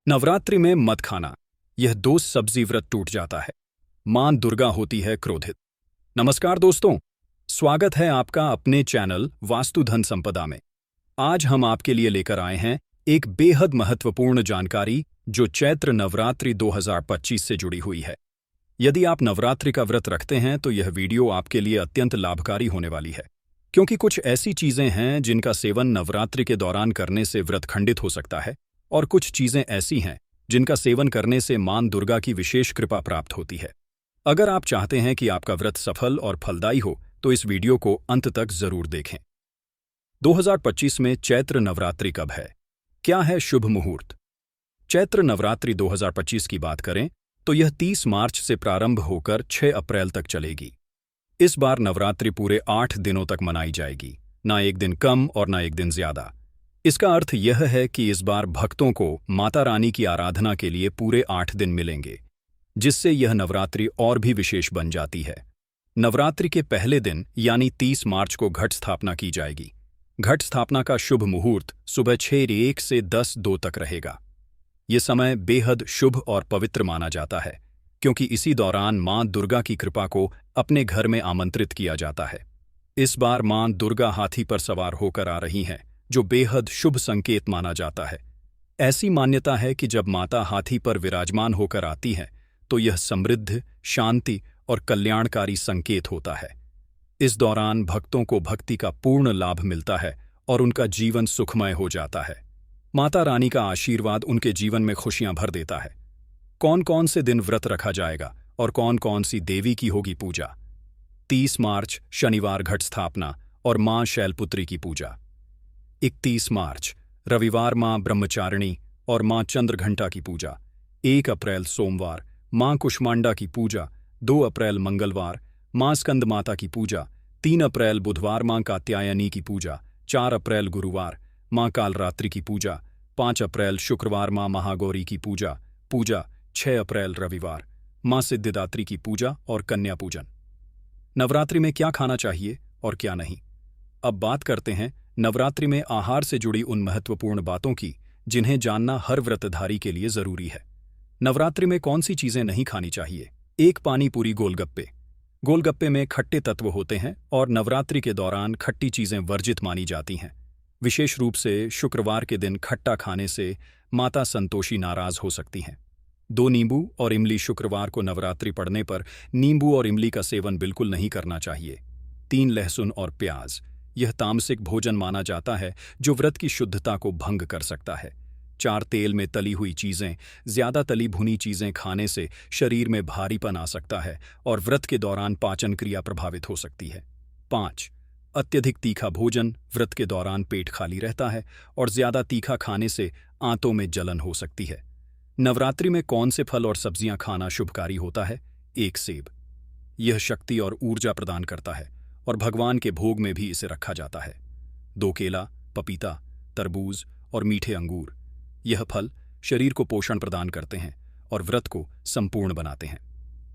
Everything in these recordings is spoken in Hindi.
नवरात्रि में मत खाना, यह दो सब्जी व्रत टूट जाता है। मां दुर्गा होती है क्रोधित। नमस्कार दोस्तों, स्वागत है आपका अपने चैनल वास्तु धन संपदा में। आज हम आपके लिए लेकर आए हैं एक बेहद महत्वपूर्ण जानकारी जो चैत्र नवरात्रि 2025 से जुड़ी हुई है। यदि आप नवरात्रि का व्रत रखते हैं तो यह वीडियो आपके लिए अत्यंत लाभकारी होने वाली है, क्योंकि कुछ ऐसी चीजें हैं जिनका सेवन नवरात्रि के दौरान करने से व्रत खंडित हो सकता है और कुछ चीजें ऐसी हैं जिनका सेवन करने से मां दुर्गा की विशेष कृपा प्राप्त होती है। अगर आप चाहते हैं कि आपका व्रत सफल और फलदायी हो तो इस वीडियो को अंत तक जरूर देखें। 2025 में चैत्र नवरात्रि कब है? क्या है शुभ मुहूर्त? चैत्र नवरात्रि 2025 की बात करें तो यह 30 मार्च से प्रारंभ होकर 6 अप्रैल तक चलेगी। इस बार नवरात्रि पूरे 8 दिनों तक मनाई जाएगी, ना एक दिन कम और ना एक दिन ज्यादा। इसका अर्थ यह है कि इस बार भक्तों को माता रानी की आराधना के लिए पूरे 8 दिन मिलेंगे, जिससे यह नवरात्रि और भी विशेष बन जाती है। नवरात्रि के पहले दिन यानी 30 मार्च को घट स्थापना की जाएगी। घट स्थापना का शुभ मुहूर्त सुबह 6:01 से 10:02 तक रहेगा। ये समय बेहद शुभ और पवित्र माना जाता है, क्योंकि इसी दौरान मां दुर्गा की कृपा को अपने घर में आमंत्रित किया जाता है। इस बार मां दुर्गा हाथी पर सवार होकर आ रही हैं, जो बेहद शुभ संकेत माना जाता है। ऐसी मान्यता है कि जब माता हाथी पर विराजमान होकर आती हैं तो यह समृद्धि, शांति और कल्याणकारी संकेत होता है। इस दौरान भक्तों को भक्ति का पूर्ण लाभ मिलता है और उनका जीवन सुखमय हो जाता है। माता रानी का आशीर्वाद उनके जीवन में खुशियां भर देता है। कौन कौन से दिन व्रत रखा जाएगा और कौन कौन सी देवी की होगी पूजा? 30 मार्च शनिवार घट स्थापना और मां शैलपुत्री की पूजा। 31 मार्च रविवार मां ब्रह्मचारिणी और मां चंद्रघंटा की पूजा। 1 अप्रैल सोमवार मां कुष्मांडा की पूजा। 2 अप्रैल मंगलवार मां स्कंद माता की पूजा। 3 अप्रैल बुधवार मां कात्यायनी की पूजा। 4 अप्रैल गुरुवार मां कालरात्रि की पूजा। 5 अप्रैल शुक्रवार मां महागौरी की पूजा। 6 अप्रैल रविवार मां सिद्धिदात्री की पूजा और कन्या पूजन। नवरात्रि में क्या खाना चाहिए और क्या नहीं? अब बात करते हैं नवरात्रि में आहार से जुड़ी उन महत्वपूर्ण बातों की जिन्हें जानना हर व्रतधारी के लिए जरूरी है। नवरात्रि में कौन सी चीजें नहीं खानी चाहिए? 1 पानी पूरी गोलगप्पे। गोलगप्पे में खट्टे तत्व होते हैं और नवरात्रि के दौरान खट्टी चीजें वर्जित मानी जाती हैं। विशेष रूप से शुक्रवार के दिन खट्टा खाने से माता संतोषी नाराज हो सकती हैं। 2 नींबू और इमली। शुक्रवार को नवरात्रि पड़ने पर नींबू और इमली का सेवन बिल्कुल नहीं करना चाहिए। 3 लहसुन और प्याज। यह तामसिक भोजन माना जाता है जो व्रत की शुद्धता को भंग कर सकता है। 4 तेल में तली हुई चीजें। ज्यादा तली भुनी चीजें खाने से शरीर में भारीपन आ सकता है और व्रत के दौरान पाचन क्रिया प्रभावित हो सकती है। 5 अत्यधिक तीखा भोजन। व्रत के दौरान पेट खाली रहता है और ज्यादा तीखा खाने से आंतों में जलन हो सकती है। नवरात्रि में कौन से फल और सब्जियां खाना शुभकारी होता है? 1 सेब। यह शक्ति और ऊर्जा प्रदान करता है और भगवान के भोग में भी इसे रखा जाता है। 2 केला, पपीता, तरबूज और मीठे अंगूर। यह फल शरीर को पोषण प्रदान करते हैं और व्रत को संपूर्ण बनाते हैं।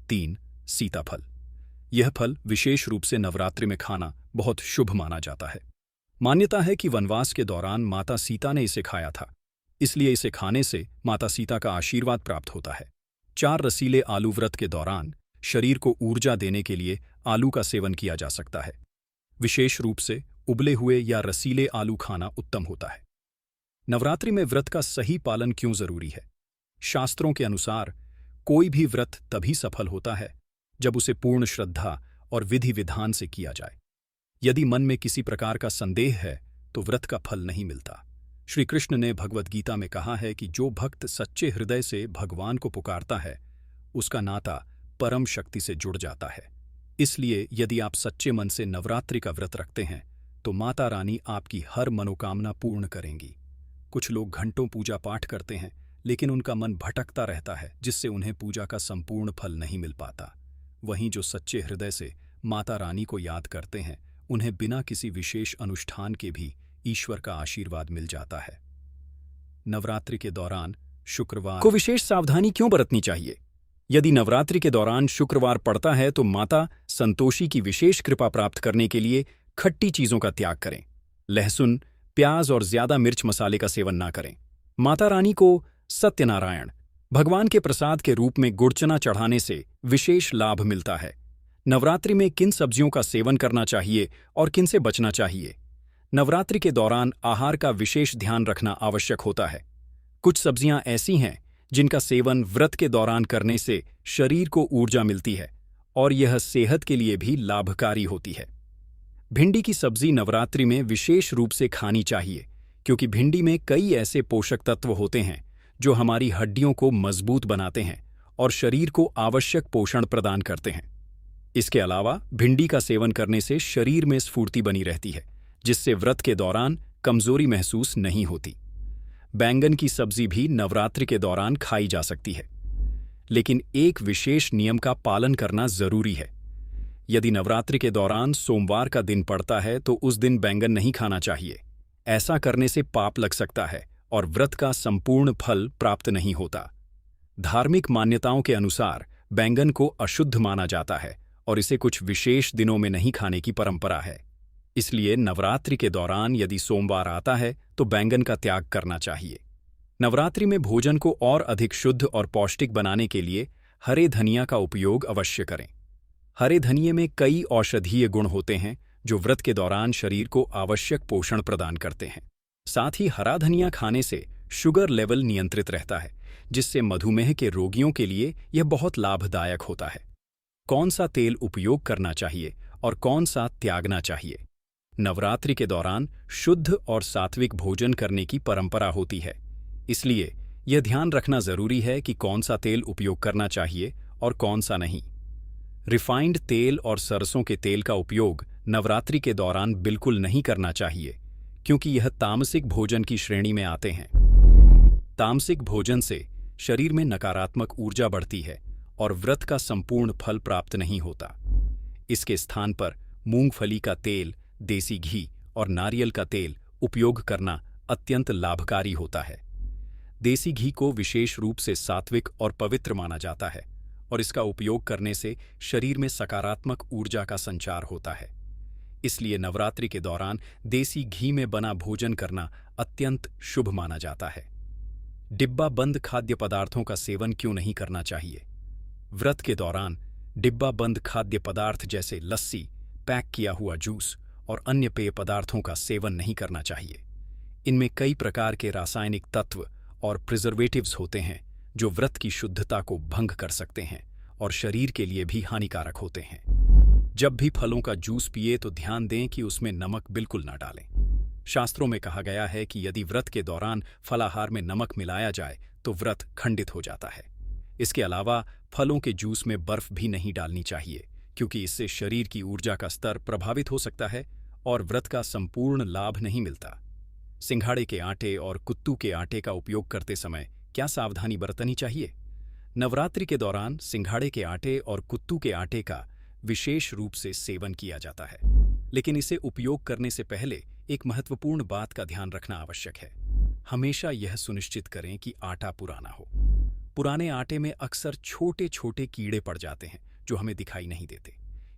3 सीताफल। यह फल विशेष रूप से नवरात्रि में खाना बहुत शुभ माना जाता है। मान्यता है कि वनवास के दौरान माता सीता ने इसे खाया था, इसलिए इसे खाने से माता सीता का आशीर्वाद प्राप्त होता है। 4 रसीले आलू। व्रत के दौरान शरीर को ऊर्जा देने के लिए आलू का सेवन किया जा सकता है। विशेष रूप से उबले हुए या रसीले आलू खाना उत्तम होता है। नवरात्रि में व्रत का सही पालन क्यों जरूरी है? शास्त्रों के अनुसार कोई भी व्रत तभी सफल होता है जब उसे पूर्ण श्रद्धा और विधि विधान से किया जाए। यदि मन में किसी प्रकार का संदेह है तो व्रत का फल नहीं मिलता। श्री कृष्ण ने भगवद गीता में कहा है कि जो भक्त सच्चे हृदय से भगवान को पुकारता है उसका नाता परम शक्ति से जुड़ जाता है। इसलिए यदि आप सच्चे मन से नवरात्रि का व्रत रखते हैं तो माता रानी आपकी हर मनोकामना पूर्ण करेंगी। कुछ लोग घंटों पूजा पाठ करते हैं लेकिन उनका मन भटकता रहता है, जिससे उन्हें पूजा का संपूर्ण फल नहीं मिल पाता। वहीं जो सच्चे हृदय से माता रानी को याद करते हैं उन्हें बिना किसी विशेष अनुष्ठान के भी ईश्वर का आशीर्वाद मिल जाता है। नवरात्रि के दौरान शुक्रवार को विशेष सावधानी क्यों बरतनी चाहिए? यदि नवरात्रि के दौरान शुक्रवार पड़ता है तो माता संतोषी की विशेष कृपा प्राप्त करने के लिए खट्टी चीजों का त्याग करें। लहसुन, प्याज और ज्यादा मिर्च मसाले का सेवन ना करें। माता रानी को सत्यनारायण भगवान के प्रसाद के रूप में गुड़चना चढ़ाने से विशेष लाभ मिलता है। नवरात्रि में किन सब्जियों का सेवन करना चाहिए और किन से बचना चाहिए? नवरात्रि के दौरान आहार का विशेष ध्यान रखना आवश्यक होता है। कुछ सब्जियां ऐसी हैं जिनका सेवन व्रत के दौरान करने से शरीर को ऊर्जा मिलती है और यह सेहत के लिए भी लाभकारी होती है। भिंडी की सब्जी नवरात्रि में विशेष रूप से खानी चाहिए क्योंकि भिंडी में कई ऐसे पोषक तत्व होते हैं जो हमारी हड्डियों को मजबूत बनाते हैं और शरीर को आवश्यक पोषण प्रदान करते हैं। इसके अलावा भिंडी का सेवन करने से शरीर में स्फूर्ति बनी रहती है, जिससे व्रत के दौरान कमजोरी महसूस नहीं होती। बैंगन की सब्जी भी नवरात्रि के दौरान खाई जा सकती है, लेकिन एक विशेष नियम का पालन करना जरूरी है। यदि नवरात्रि के दौरान सोमवार का दिन पड़ता है तो उस दिन बैंगन नहीं खाना चाहिए। ऐसा करने से पाप लग सकता है और व्रत का संपूर्ण फल प्राप्त नहीं होता। धार्मिक मान्यताओं के अनुसार बैंगन को अशुद्ध माना जाता है और इसे कुछ विशेष दिनों में नहीं खाने की परंपरा है। इसलिए नवरात्रि के दौरान यदि सोमवार आता है तो बैंगन का त्याग करना चाहिए। नवरात्रि में भोजन को और अधिक शुद्ध और पौष्टिक बनाने के लिए हरे धनिया का उपयोग अवश्य करें। हरे धनिये में कई औषधीय गुण होते हैं जो व्रत के दौरान शरीर को आवश्यक पोषण प्रदान करते हैं। साथ ही हरा धनिया खाने से शुगर लेवल नियंत्रित रहता है, जिससे मधुमेह के रोगियों के लिए यह बहुत लाभदायक होता है। कौन सा तेल उपयोग करना चाहिए और कौन सा त्यागना चाहिए? नवरात्रि के दौरान शुद्ध और सात्विक भोजन करने की परंपरा होती है, इसलिए यह ध्यान रखना जरूरी है कि कौन सा तेल उपयोग करना चाहिए और कौन सा नहीं। रिफाइंड तेल और सरसों के तेल का उपयोग नवरात्रि के दौरान बिल्कुल नहीं करना चाहिए, क्योंकि यह तामसिक भोजन की श्रेणी में आते हैं। तामसिक भोजन से शरीर में नकारात्मक ऊर्जा बढ़ती है और व्रत का संपूर्ण फल प्राप्त नहीं होता। इसके स्थान पर मूंगफली का तेल, देसी घी और नारियल का तेल उपयोग करना अत्यंत लाभकारी होता है। देसी घी को विशेष रूप से सात्विक और पवित्र माना जाता है और इसका उपयोग करने से शरीर में सकारात्मक ऊर्जा का संचार होता है। इसलिए नवरात्रि के दौरान देसी घी में बना भोजन करना अत्यंत शुभ माना जाता है। डिब्बा बंद खाद्य पदार्थों का सेवन क्यों नहीं करना चाहिए? व्रत के दौरान डिब्बा बंद खाद्य पदार्थ जैसे लस्सी, पैक किया हुआ जूस और अन्य पेय पदार्थों का सेवन नहीं करना चाहिए। इनमें कई प्रकार के रासायनिक तत्व और प्रिजर्वेटिव्स होते हैं जो व्रत की शुद्धता को भंग कर सकते हैं और शरीर के लिए भी हानिकारक होते हैं। जब भी फलों का जूस पिए तो ध्यान दें कि उसमें नमक बिल्कुल न डालें। शास्त्रों में कहा गया है कि यदि व्रत के दौरान फलाहार में नमक मिलाया जाए तो व्रत खंडित हो जाता है। इसके अलावा फलों के जूस में बर्फ भी नहीं डालनी चाहिए, क्योंकि इससे शरीर की ऊर्जा का स्तर प्रभावित हो सकता है और व्रत का संपूर्ण लाभ नहीं मिलता। सिंघाड़े के आटे और कुत्तू के आटे का उपयोग करते समय क्या सावधानी बरतनी चाहिए? नवरात्रि के दौरान सिंघाड़े के आटे और कुत्तू के आटे का विशेष रूप से सेवन किया जाता है, लेकिन इसे उपयोग करने से पहले एक महत्वपूर्ण बात का ध्यान रखना आवश्यक है। हमेशा यह सुनिश्चित करें कि आटा पुराना हो। पुराने आटे में अक्सर छोटे छोटे कीड़े पड़ जाते हैं जो हमें दिखाई नहीं देते।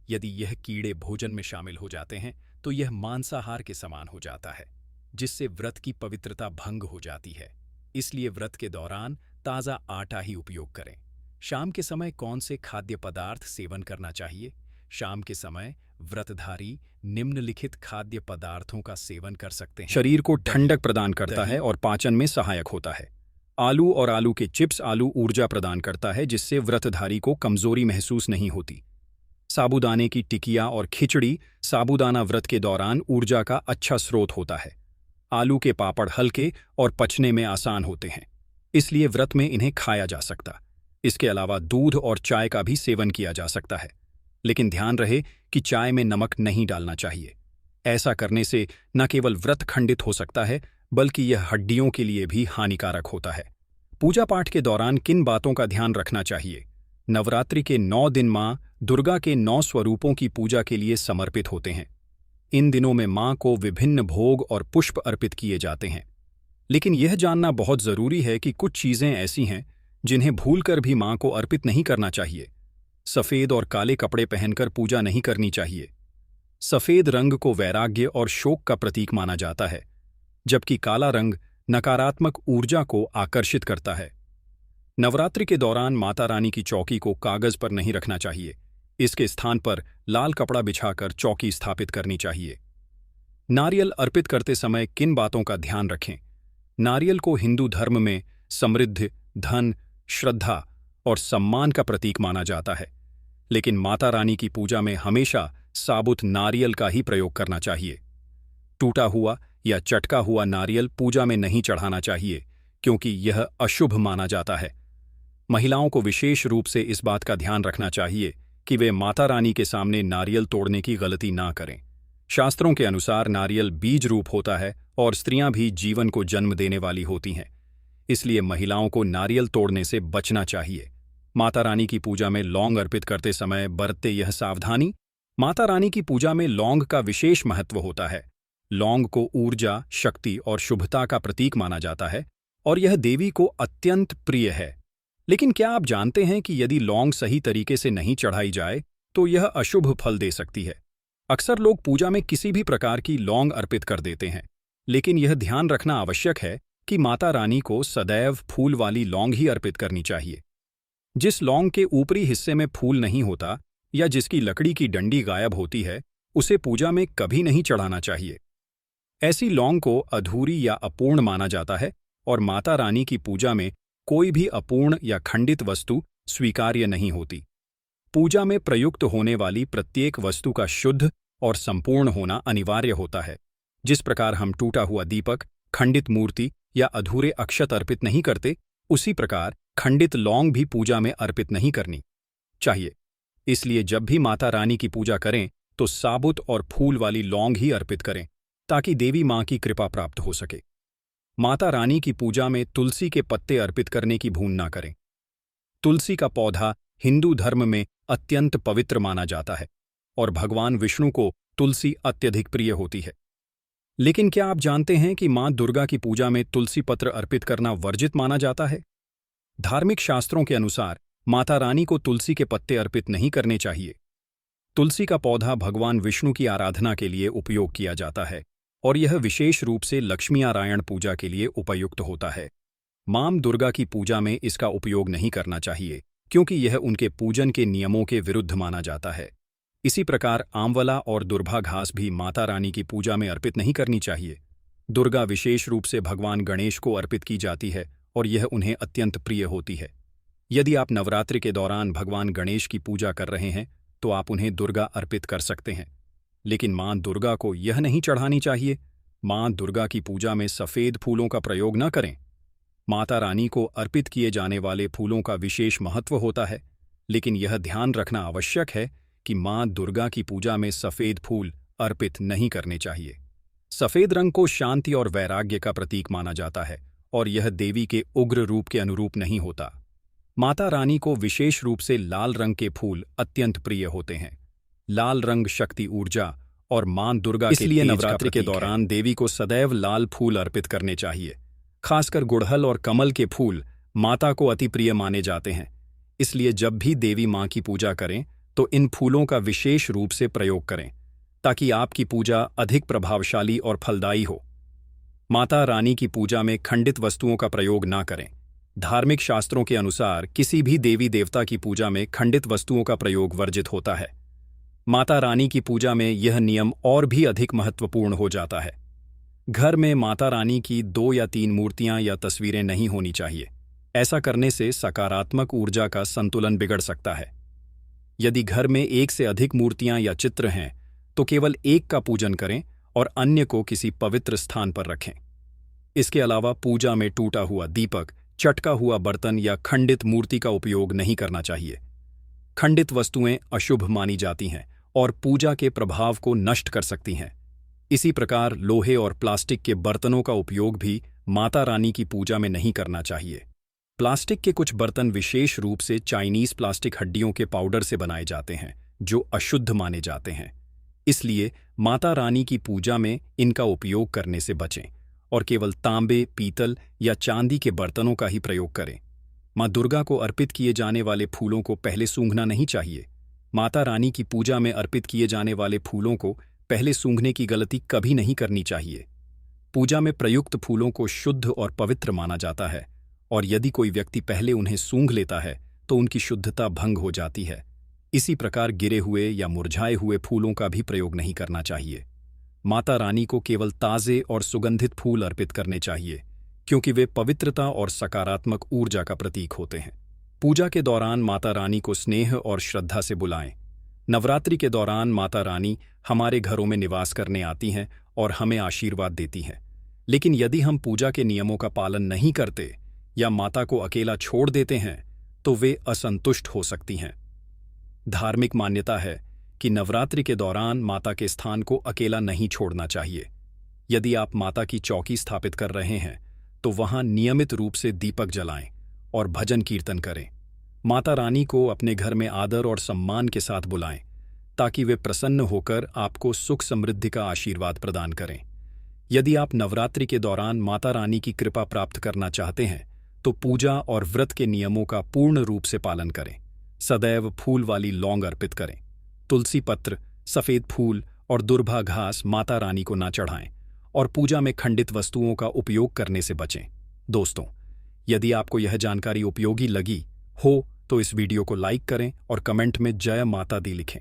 यदि यह कीड़े भोजन में शामिल हो जाते हैं तो यह मांसाहार के समान हो जाता है, जिससे व्रत की पवित्रता भंग हो जाती है। इसलिए व्रत के दौरान ताज़ा आटा ही उपयोग करें। शाम के समय कौन से खाद्य पदार्थ सेवन करना चाहिए? शाम के समय व्रतधारी निम्नलिखित खाद्य पदार्थों का सेवन कर सकते हैं। शरीर को ठंडक प्रदान करता है और पाचन में सहायक होता है। आलू और आलू के चिप्स। आलू ऊर्जा प्रदान करता है, जिससे व्रतधारी को कमजोरी महसूस नहीं होती। साबूदाने की टिकिया और खिचड़ी। साबूदाना व्रत के दौरान ऊर्जा का अच्छा स्रोत होता है। आलू के पापड़ हल्के और पचने में आसान होते हैं, इसलिए व्रत में इन्हें खाया जा सकता। इसके अलावा दूध और चाय का भी सेवन किया जा सकता है, लेकिन ध्यान रहे कि चाय में नमक नहीं डालना चाहिए। ऐसा करने से न केवल व्रत खंडित हो सकता है, बल्कि यह हड्डियों के लिए भी हानिकारक होता है। पूजा पाठ के दौरान किन बातों का ध्यान रखना चाहिए? नवरात्रि के 9 दिन माँ दुर्गा के 9 स्वरूपों की पूजा के लिए समर्पित होते हैं। इन दिनों में माँ को विभिन्न भोग और पुष्प अर्पित किए जाते हैं, लेकिन यह जानना बहुत जरूरी है कि कुछ चीजें ऐसी हैं जिन्हें भूलकर भी माँ को अर्पित नहीं करना चाहिए। सफेद और काले कपड़े पहनकर पूजा नहीं करनी चाहिए। सफेद रंग को वैराग्य और शोक का प्रतीक माना जाता है, जबकि काला रंग नकारात्मक ऊर्जा को आकर्षित करता है। नवरात्रि के दौरान माता रानी की चौकी को कागज पर नहीं रखना चाहिए। इसके स्थान पर लाल कपड़ा बिछाकर चौकी स्थापित करनी चाहिए। नारियल अर्पित करते समय किन बातों का ध्यान रखें? नारियल को हिंदू धर्म में समृद्धि, धन, श्रद्धा और सम्मान का प्रतीक माना जाता है, लेकिन माता रानी की पूजा में हमेशा साबुत नारियल का ही प्रयोग करना चाहिए। टूटा हुआ या चटका हुआ नारियल पूजा में नहीं चढ़ाना चाहिए, क्योंकि यह अशुभ माना जाता है। महिलाओं को विशेष रूप से इस बात का ध्यान रखना चाहिए कि वे माता रानी के सामने नारियल तोड़ने की गलती ना करें। शास्त्रों के अनुसार नारियल बीज रूप होता है और स्त्रियां भी जीवन को जन्म देने वाली होती हैं, इसलिए महिलाओं को नारियल तोड़ने से बचना चाहिए। माता रानी की पूजा में लौंग अर्पित करते समय बरतते यह सावधानी। माता रानी की पूजा में लौंग का विशेष महत्व होता है। लौंग को ऊर्जा, शक्ति और शुभता का प्रतीक माना जाता है और यह देवी को अत्यंत प्रिय है। लेकिन क्या आप जानते हैं कि यदि लौंग सही तरीके से नहीं चढ़ाई जाए तो यह अशुभ फल दे सकती है? अक्सर लोग पूजा में किसी भी प्रकार की लौंग अर्पित कर देते हैं, लेकिन यह ध्यान रखना आवश्यक है कि माता रानी को सदैव फूल वाली लौंग ही अर्पित करनी चाहिए। जिस लौंग के ऊपरी हिस्से में फूल नहीं होता या जिसकी लकड़ी की डंडी गायब होती है, उसे पूजा में कभी नहीं चढ़ाना चाहिए। ऐसी लौंग को अधूरी या अपूर्ण माना जाता है और माता रानी की पूजा में कोई भी अपूर्ण या खंडित वस्तु स्वीकार्य नहीं होती। पूजा में प्रयुक्त होने वाली प्रत्येक वस्तु का शुद्ध और संपूर्ण होना अनिवार्य होता है। जिस प्रकार हम टूटा हुआ दीपक, खंडित मूर्ति या अधूरे अक्षत अर्पित नहीं करते, उसी प्रकार खंडित लौंग भी पूजा में अर्पित नहीं करनी चाहिए। इसलिए जब भी माता रानी की पूजा करें तो साबुत और फूल वाली लौंग ही अर्पित करें, ताकि देवी मां की कृपा प्राप्त हो सके। माता रानी की पूजा में तुलसी के पत्ते अर्पित करने की भूल ना करें। तुलसी का पौधा हिंदू धर्म में अत्यंत पवित्र माना जाता है और भगवान विष्णु को तुलसी अत्यधिक प्रिय होती है। लेकिन क्या आप जानते हैं कि मां दुर्गा की पूजा में तुलसी पत्र अर्पित करना वर्जित माना जाता है? धार्मिक शास्त्रों के अनुसार माता रानी को तुलसी के पत्ते अर्पित नहीं करने चाहिए। तुलसी का पौधा भगवान विष्णु की आराधना के लिए उपयोग किया जाता है और यह विशेष रूप से लक्ष्मी नारायण पूजा के लिए उपयुक्त होता है। मां दुर्गा की पूजा में इसका उपयोग नहीं करना चाहिए, क्योंकि यह उनके पूजन के नियमों के विरुद्ध माना जाता है। इसी प्रकार आंवला और दुर्भा घास भी माता रानी की पूजा में अर्पित नहीं करनी चाहिए। दुर्गा विशेष रूप से भगवान गणेश को अर्पित की जाती है और यह उन्हें अत्यंत प्रिय होती है। यदि आप नवरात्रि के दौरान भगवान गणेश की पूजा कर रहे हैं तो आप उन्हें दुर्गा अर्पित कर सकते हैं, लेकिन मां दुर्गा को यह नहीं चढ़ानी चाहिए। मां दुर्गा की पूजा में सफेद फूलों का प्रयोग न करें। माता रानी को अर्पित किए जाने वाले फूलों का विशेष महत्व होता है, लेकिन यह ध्यान रखना आवश्यक है कि मां दुर्गा की पूजा में सफेद फूल अर्पित नहीं करने चाहिए। सफेद रंग को शांति और वैराग्य का प्रतीक माना जाता है और यह देवी के उग्र रूप के अनुरूप नहीं होता। माता रानी को विशेष रूप से लाल रंग के फूल अत्यंत प्रिय होते हैं। लाल रंग शक्ति, ऊर्जा और मां दुर्गा के लिए नवरात्रि के दौरान देवी को सदैव लाल फूल अर्पित करने चाहिए। खासकर गुड़हल और कमल के फूल माता को अति प्रिय माने जाते हैं, इसलिए जब भी देवी मां की पूजा करें तो इन फूलों का विशेष रूप से प्रयोग करें, ताकि आपकी पूजा अधिक प्रभावशाली और फलदायी हो। माता रानी की पूजा में खंडित वस्तुओं का प्रयोग ना करें। धार्मिक शास्त्रों के अनुसार किसी भी देवी देवता की पूजा में खंडित वस्तुओं का प्रयोग वर्जित होता है। माता रानी की पूजा में यह नियम और भी अधिक महत्वपूर्ण हो जाता है। घर में माता रानी की 2 या 3 मूर्तियां या तस्वीरें नहीं होनी चाहिए। ऐसा करने से सकारात्मक ऊर्जा का संतुलन बिगड़ सकता है। यदि घर में 1 से अधिक मूर्तियां या चित्र हैं तो केवल एक का पूजन करें और अन्य को किसी पवित्र स्थान पर रखें। इसके अलावा पूजा में टूटा हुआ दीपक, चटका हुआ बर्तन या खंडित मूर्ति का उपयोग नहीं करना चाहिए। खंडित वस्तुएं अशुभ मानी जाती हैं और पूजा के प्रभाव को नष्ट कर सकती हैं। इसी प्रकार लोहे और प्लास्टिक के बर्तनों का उपयोग भी माता रानी की पूजा में नहीं करना चाहिए। प्लास्टिक के कुछ बर्तन विशेष रूप से चाइनीज प्लास्टिक हड्डियों के पाउडर से बनाए जाते हैं, जो अशुद्ध माने जाते हैं। इसलिए माता रानी की पूजा में इनका उपयोग करने से बचें और केवल तांबे, पीतल या चांदी के बर्तनों का ही प्रयोग करें। मां दुर्गा को अर्पित किए जाने वाले फूलों को पहले सूंघना नहीं चाहिए। माता रानी की पूजा में अर्पित किए जाने वाले फूलों को पहले सूंघने की गलती कभी नहीं करनी चाहिए। पूजा में प्रयुक्त फूलों को शुद्ध और पवित्र माना जाता है, और यदि कोई व्यक्ति पहले उन्हें सूंघ लेता है तो उनकी शुद्धता भंग हो जाती है। इसी प्रकार गिरे हुए या मुरझाए हुए फूलों का भी प्रयोग नहीं करना चाहिए। माता रानी को केवल ताजे और सुगंधित फूल अर्पित करने चाहिए, क्योंकि वे पवित्रता और सकारात्मक ऊर्जा का प्रतीक होते हैं। पूजा के दौरान माता रानी को स्नेह और श्रद्धा से बुलाएं। नवरात्रि के दौरान माता रानी हमारे घरों में निवास करने आती हैं और हमें आशीर्वाद देती हैं। लेकिन यदि हम पूजा के नियमों का पालन नहीं करते या माता को अकेला छोड़ देते हैं तो वे असंतुष्ट हो सकती हैं। धार्मिक मान्यता है कि नवरात्रि के दौरान माता के स्थान को अकेला नहीं छोड़ना चाहिए। यदि आप माता की चौकी स्थापित कर रहे हैं तो वहां नियमित रूप से दीपक जलाएं और भजन कीर्तन करें। माता रानी को अपने घर में आदर और सम्मान के साथ बुलाएं, ताकि वे प्रसन्न होकर आपको सुख समृद्धि का आशीर्वाद प्रदान करें। यदि आप नवरात्रि के दौरान माता रानी की कृपा प्राप्त करना चाहते हैं तो पूजा और व्रत के नियमों का पूर्ण रूप से पालन करें। सदैव फूल वाली लौंग अर्पित करें। तुलसी पत्र, सफेद फूल और दुर्भा घास माता रानी को ना चढ़ाएं और पूजा में खंडित वस्तुओं का उपयोग करने से बचें। दोस्तों, यदि आपको यह जानकारी उपयोगी लगी हो तो इस वीडियो को लाइक करें और कमेंट में जय माता दी लिखें।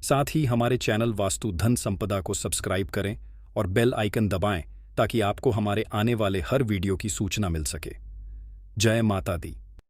साथ ही हमारे चैनल वास्तु धन संपदा को सब्सक्राइब करें और बेल आइकन दबाएं ताकि आपको हमारे आने वाले हर वीडियो की सूचना मिल सके। जय माता दी।